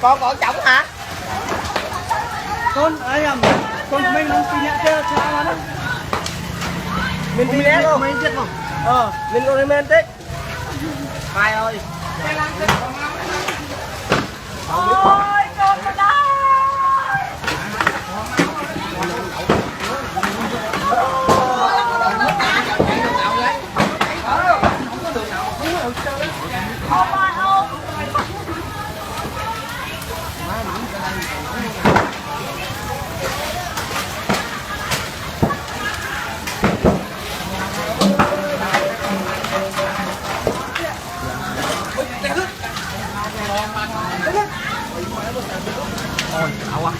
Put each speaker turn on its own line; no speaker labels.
Con chồng hả?
Con ấy à, con mình không tin nhận chưa sao đó.
Mình đi nét luôn.
Mình biết không?
Mình còn lên tích. Mai ơi.
Ôi con mình ơi.
Ôi, đau quá.